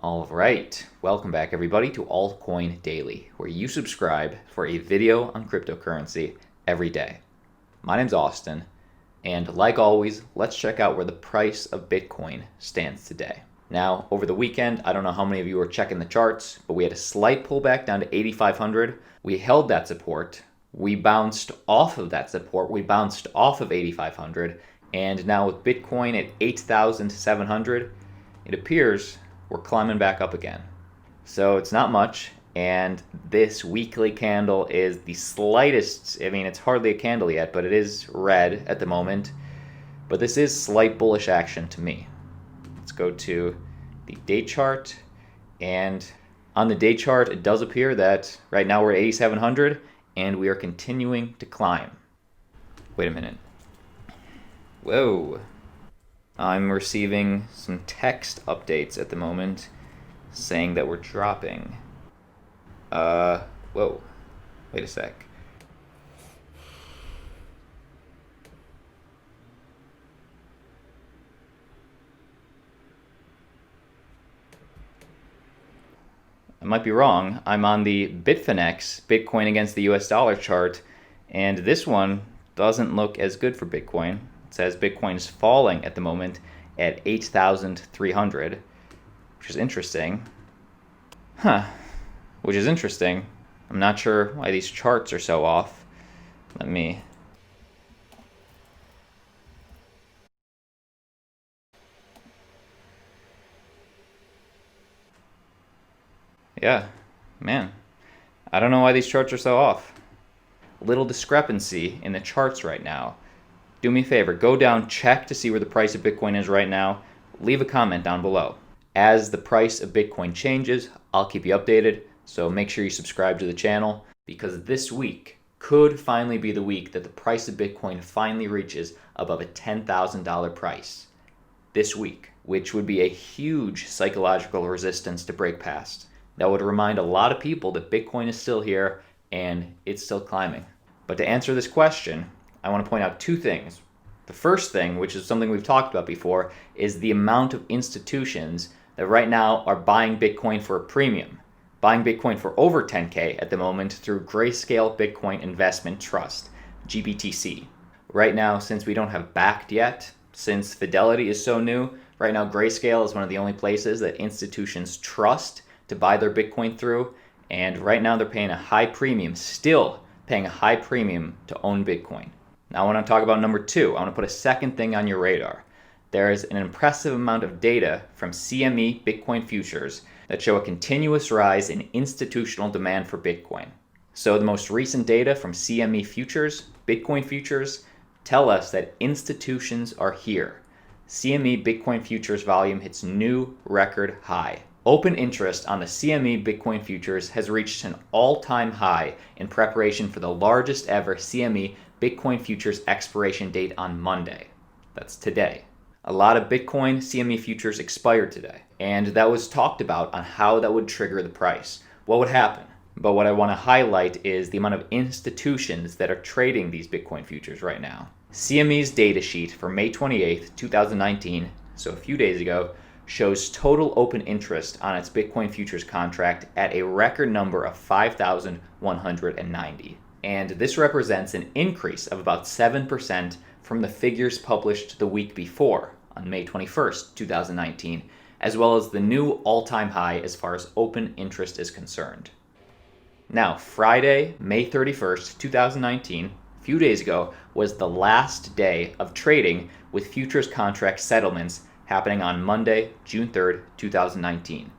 All right, welcome back everybody to Altcoin Daily, where you subscribe for a video on cryptocurrency every day. My name's Austin, and like always, let's check out where the price of Bitcoin stands today. Now, over the weekend, I don't know how many of you were checking the charts, but we had a slight pullback down to 8,500. We held that support. We bounced off of that support. We bounced off of 8,500, and now with Bitcoin at 8,700, it appears we're climbing back up again. So it's not much, and this weekly candle is the slightest. I mean, it's hardly a candle yet, but it is red at the moment. But this is slight bullish action to me. Let's go to the day chart, and on the day chart, it does appear that right now we're at 8,700, and we are continuing to climb. Wait a minute. Whoa. I'm receiving some text updates at the moment saying that we're dropping. Whoa. Wait a sec. I might be wrong. I'm on the Bitfinex, Bitcoin against the US dollar chart, and this one doesn't look as good for Bitcoin. It says Bitcoin is falling at the moment at 8,300, which is interesting. Which is interesting. I'm not sure why these charts are so off. Let me... Yeah, man. I don't know why these charts are so off. Little discrepancy in the charts right now. Do me a favor, go down, check to see where the price of Bitcoin is right now. Leave a comment down below. As the price of Bitcoin changes, I'll keep you updated, so make sure you subscribe to the channel, because this week could finally be the week that the price of Bitcoin finally reaches above a $10,000 price. This week, which would be a huge psychological resistance to break past. That would remind a lot of people that Bitcoin is still here and it's still climbing. But to answer this question, I want to point out two things. The first thing, which is something we've talked about before, is the amount of institutions that right now are buying Bitcoin for a premium. Buying Bitcoin for over 10K at the moment through Grayscale Bitcoin Investment Trust, GBTC. Right now, since we don't have Bakkt yet, since Fidelity is so new, right now Grayscale is one of the only places that institutions trust to buy their Bitcoin through, and right now they're paying a high premium, still paying a high premium to own Bitcoin. Now I want to talk about number two. I want to put a second thing on your radar. There is an impressive amount of data from CME Bitcoin futures that show a continuous rise in institutional demand for Bitcoin. So the most recent data from CME futures, Bitcoin futures, tell us that institutions are here. CME Bitcoin futures volume hits new record high. Open interest on the CME Bitcoin futures has reached an all-time high in preparation for the largest ever CME Bitcoin futures expiration date on Monday. That's today. A lot of Bitcoin CME futures expired today, and that was talked about on how that would trigger the price. What would happen? But what I want to highlight is the amount of institutions that are trading these Bitcoin futures right now. CME's data sheet for May 28th, 2019, so a few days ago, shows total open interest on its Bitcoin futures contract at a record number of 5,190. And this represents an increase of about 7% from the figures published the week before, on May 21st, 2019, as well as the new all-time high as far as open interest is concerned. Now, Friday, May 31st, 2019, a few days ago, was the last day of trading with futures contract settlements happening on Monday, June 3rd, 2019,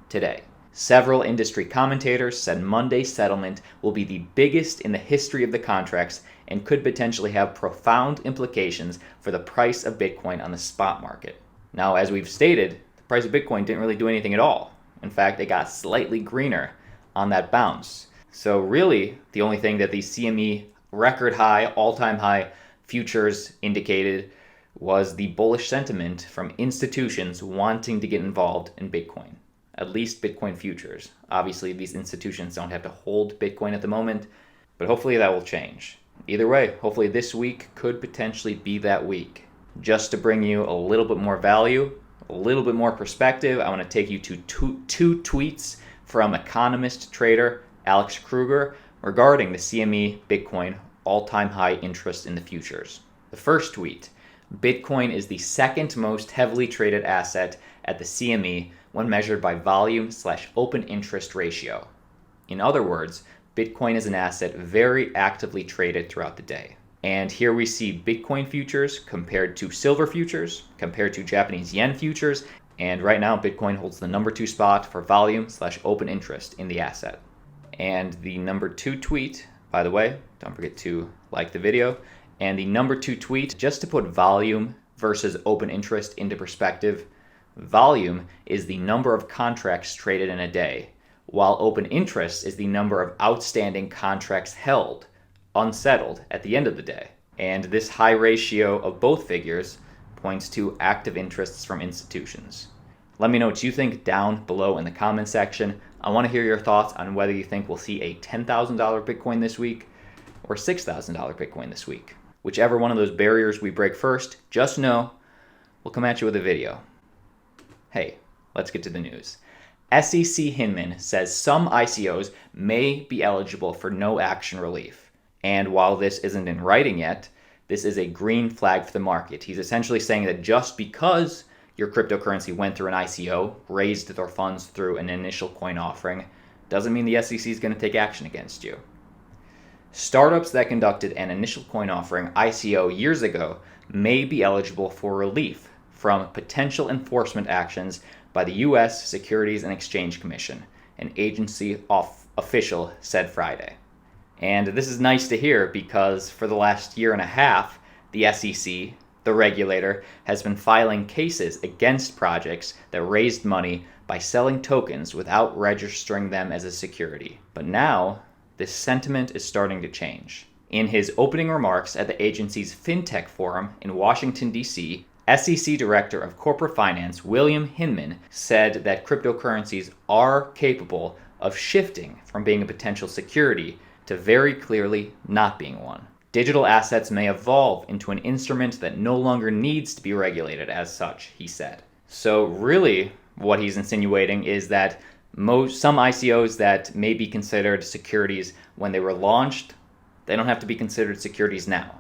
today. Several industry commentators said Monday's settlement will be the biggest in the history of the contracts and could potentially have profound implications for the price of Bitcoin on the spot market. Now, as we've stated, the price of Bitcoin didn't really do anything at all. In fact, it got slightly greener on that bounce. So really, the only thing that the CME record high, all-time high futures indicated was the bullish sentiment from institutions wanting to get involved in Bitcoin. At least Bitcoin futures. Obviously, these institutions don't have to hold Bitcoin at the moment, but hopefully that will change. Either way, hopefully this week could potentially be that week. Just to bring you a little bit more value, A little bit more perspective, I want to take you to two tweets from economist trader Alex Kruger regarding the CME Bitcoin all-time high interest in the futures. The first tweet: Bitcoin is the second most heavily traded asset at the CME when measured by volume/open interest ratio. In other words, Bitcoin is an asset very actively traded throughout the day. And here we see Bitcoin futures compared to silver futures, compared to Japanese yen futures, and right now Bitcoin holds the number 2 spot for volume/open interest in the asset. And the number 2 tweet, by the way, don't forget to like the video, and the number 2 tweet, just to put volume versus open interest into perspective, volume is the number of contracts traded in a day, while open interest is the number of outstanding contracts held, unsettled at the end of the day. And this high ratio of both figures points to active interests from institutions. Let me know what you think down below in the comment section. I want to hear your thoughts on whether you think we'll see a $10,000 Bitcoin this week or $6,000 Bitcoin this week. Whichever one of those barriers we break first, just know we'll come at you with a video. Hey, let's get to the news. SEC Hinman says some ICOs may be eligible for no action relief. And while this isn't in writing yet, this is a green flag for the market. He's essentially saying that just because your cryptocurrency went through an ICO, raised their funds through an initial coin offering, doesn't mean the SEC is going to take action against you. Startups that conducted an initial coin offering ICO years ago may be eligible for relief from potential enforcement actions by the U.S. Securities and Exchange Commission, an agency official said Friday. And this is nice to hear because for the last year and a half, the SEC, the regulator, has been filing cases against projects that raised money by selling tokens without registering them as a security. But now, this sentiment is starting to change. In his opening remarks at the agency's FinTech Forum in Washington, D.C., SEC Director of Corporate Finance William Hinman said that cryptocurrencies are capable of shifting from being a potential security to very clearly not being one. Digital assets may evolve into an instrument that no longer needs to be regulated as such, he said. So really, what he's insinuating is that some ICOs that may be considered securities when they were launched, they don't have to be considered securities now.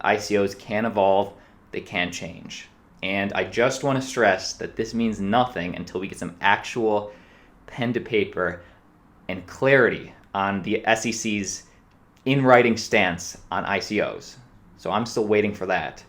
ICOs can evolve, they can change. And I just want to stress that this means nothing until we get some actual pen to paper and clarity on the SEC's in-writing stance on ICOs. So I'm still waiting for that.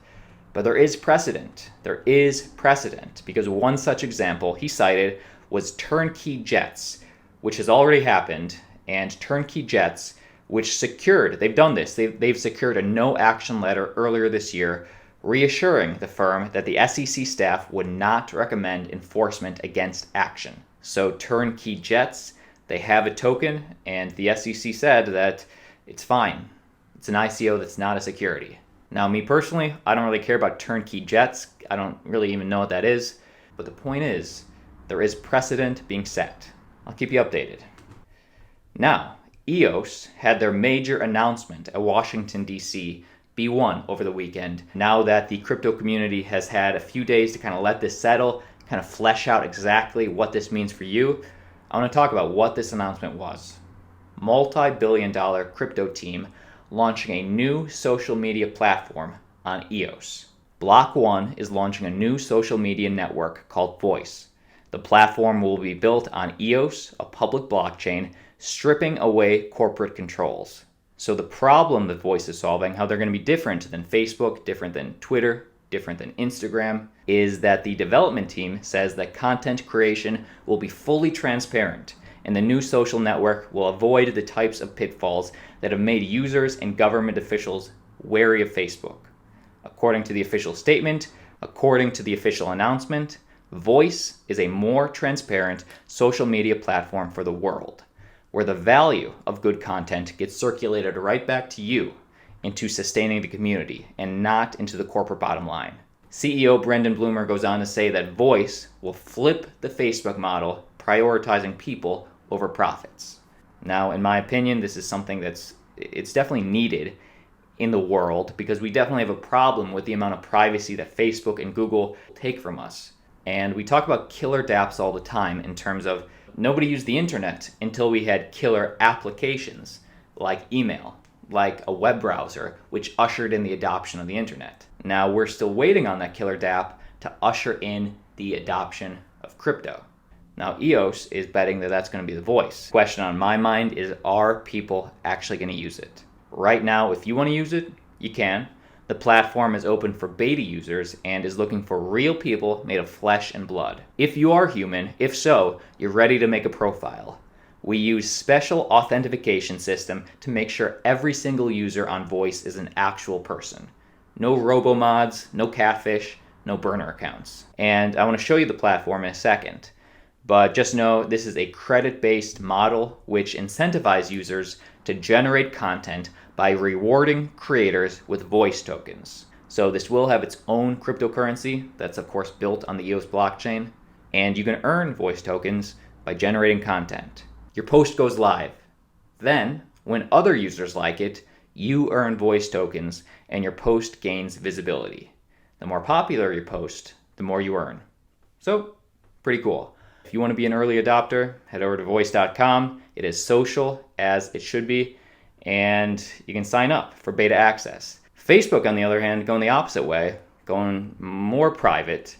But there is precedent. There is precedent because one such example he cited was Turnkey Jets, which has already happened, and Turnkey Jets, which secured, they've done this, they've secured a no-action letter earlier this year, reassuring the firm that the SEC staff would not recommend enforcement against action. So Turnkey Jets, they have a token, and the SEC said that it's fine. It's an ICO that's not a security. Now, me personally, I don't really care about Turnkey Jets. I don't really even know what that is. But the point is, there is precedent being set. I'll keep you updated. Now, Yost had their major announcement at Washington, D.C. B1 over the weekend. Now that the crypto community has had a few days to kind of let this settle, kind of flesh out exactly what this means for you, I want to talk about what this announcement was. Multi-billion-dollar crypto team launching a new social media platform on Yost. Block One is launching a new social media network called Voice. The platform will be built on Yost, a public blockchain, stripping away corporate controls. So the problem that Voice is solving, how they're going to be different than Facebook, different than Twitter, different than Instagram, is that the development team says that content creation will be fully transparent, and the new social network will avoid the types of pitfalls that have made users and government officials wary of Facebook. According to the official statement, according to the official announcement, Voice is a more transparent social media platform for the world, where the value of good content gets circulated right back to you into sustaining the community and not into the corporate bottom line. CEO Brendan Bloomer goes on to say that Voice will flip the Facebook model, prioritizing people over profits. Now, in my opinion, this is something it's definitely needed in the world because we definitely have a problem with the amount of privacy that Facebook and Google take from us. And we talk about killer dApps all the time in terms of nobody used the internet until we had killer applications like email, like a web browser, which ushered in the adoption of the internet. Now we're still waiting on that killer dApp to usher in the adoption of crypto. Now Yost is betting that that's going to be the voice. The question on my mind is, are people actually going to use it? Right now, if you want to use it, you can. The platform is open for beta users and is looking for real people made of flesh and blood. If you are human, if so, you're ready to make a profile. We use special authentication system to make sure every single user on Voice is an actual person. No robo-mods, no catfish, no burner accounts. And I want to show you the platform in a second. But just know this is a credit-based model which incentivizes users to generate content by rewarding creators with voice tokens. So this will have its own cryptocurrency that's of course built on the Yost blockchain, and you can earn voice tokens by generating content. Your post goes live. Then, when other users like it, you earn voice tokens and your post gains visibility. The more popular your post, the more you earn. So, pretty cool. If you want to be an early adopter, head over to voice.com. It is social, as it should be, and you can sign up for beta access. Facebook, on the other hand, going the opposite way, going more private.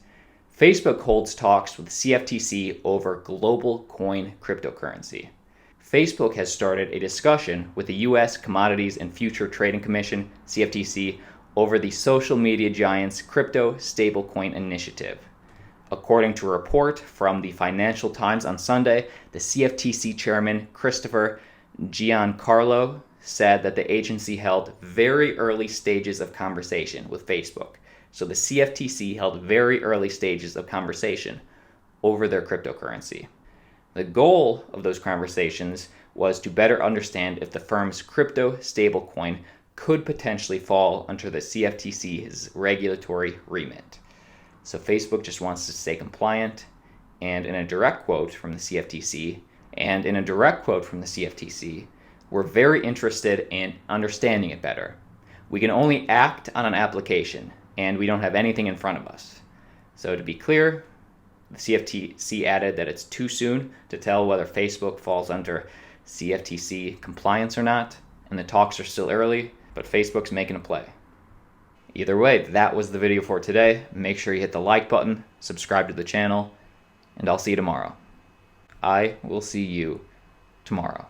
Facebook holds talks with CFTC over global coin cryptocurrency. Facebook has started a discussion with the U.S. Commodities and Future Trading Commission, CFTC, over the social media giant's crypto stablecoin initiative. According to a report from the Financial Times on Sunday, the CFTC chairman, Christopher Giancarlo, said that the agency held very early stages of conversation with Facebook. So the CFTC held very early stages of conversation over their cryptocurrency. The goal of those conversations was to better understand if the firm's crypto stablecoin could potentially fall under the CFTC's regulatory remit. So Facebook just wants to stay compliant, and in a direct quote from the CFTC, we're very interested in understanding it better. We can only act on an application, and we don't have anything in front of us. So to be clear, the CFTC added that it's too soon to tell whether Facebook falls under CFTC compliance or not, and the talks are still early, but Facebook's making a play. Either way, that was the video for today. Make sure you hit the like button, subscribe to the channel, and I'll see you tomorrow. I will see you tomorrow.